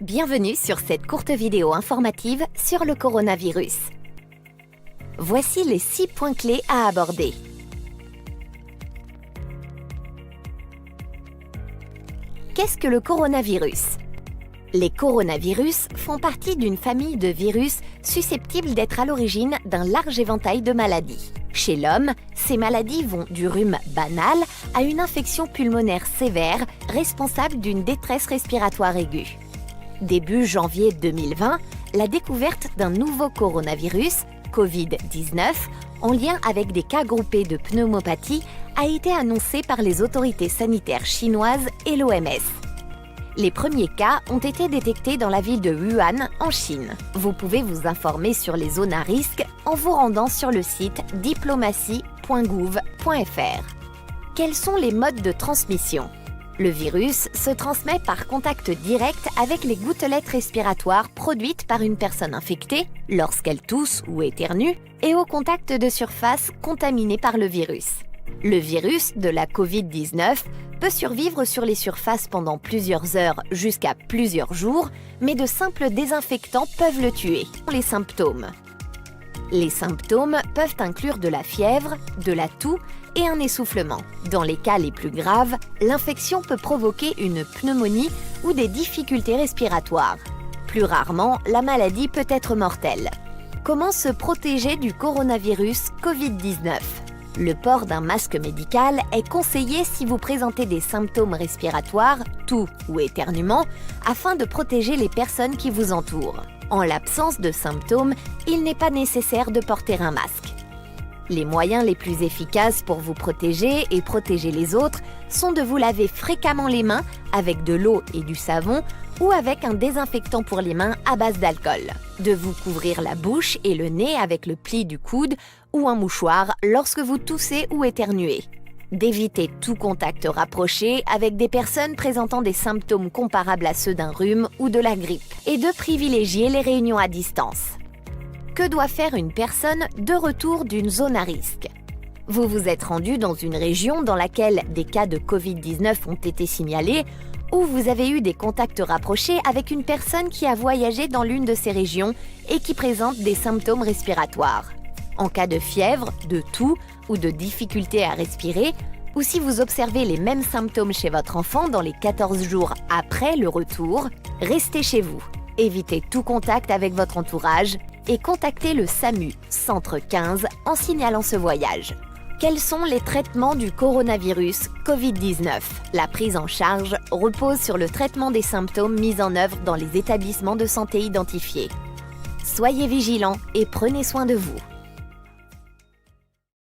Bienvenue sur cette courte vidéo informative sur le coronavirus. Voici les 6 points clés à aborder. Qu'est-ce que le coronavirus? Les coronavirus font partie d'une famille de virus susceptibles d'être à l'origine d'un large éventail de maladies. Chez l'homme, ces maladies vont du rhume banal à une infection pulmonaire sévère responsable d'une détresse respiratoire aiguë. Début janvier 2020, la découverte d'un nouveau coronavirus, Covid-19, en lien avec des cas groupés de pneumopathie, a été annoncée par les autorités sanitaires chinoises et l'OMS. Les premiers cas ont été détectés dans la ville de Wuhan, en Chine. Vous pouvez vous informer sur les zones à risque en vous rendant sur le site diplomatie.gouv.fr. Quels sont les modes de transmission? Le virus se transmet par contact direct avec les gouttelettes respiratoires produites par une personne infectée lorsqu'elle tousse ou éternue et au contact de surfaces contaminées par le virus. Le virus de la Covid-19 peut survivre sur les surfaces pendant plusieurs heures jusqu'à plusieurs jours, mais de simples désinfectants peuvent le tuer. Les symptômes. Les symptômes peuvent inclure de la fièvre, de la toux et un essoufflement. Dans les cas les plus graves, l'infection peut provoquer une pneumonie ou des difficultés respiratoires. Plus rarement, la maladie peut être mortelle. Comment se protéger du coronavirus Covid-19? Le port d'un masque médical est conseillé si vous présentez des symptômes respiratoires, toux ou éternuement, afin de protéger les personnes qui vous entourent. En l'absence de symptômes, il n'est pas nécessaire de porter un masque. Les moyens les plus efficaces pour vous protéger et protéger les autres sont de vous laver fréquemment les mains avec de l'eau et du savon ou avec un désinfectant pour les mains à base d'alcool, de vous couvrir la bouche et le nez avec le pli du coude ou un mouchoir lorsque vous toussez ou éternuez, d'éviter tout contact rapproché avec des personnes présentant des symptômes comparables à ceux d'un rhume ou de la grippe, et de privilégier les réunions à distance. Que doit faire une personne de retour d'une zone à risque? Vous vous êtes rendu dans une région dans laquelle des cas de Covid-19 ont été signalés ou vous avez eu des contacts rapprochés avec une personne qui a voyagé dans l'une de ces régions et qui présente des symptômes respiratoires. En cas de fièvre, de toux ou de difficulté à respirer, ou si vous observez les mêmes symptômes chez votre enfant dans les 14 jours après le retour, restez chez vous. Évitez tout contact avec votre entourage et contactez le SAMU, Centre 15, en signalant ce voyage. Quels sont les traitements du coronavirus Covid-19? La prise en charge repose sur le traitement des symptômes mis en œuvre dans les établissements de santé identifiés. Soyez vigilants et prenez soin de vous.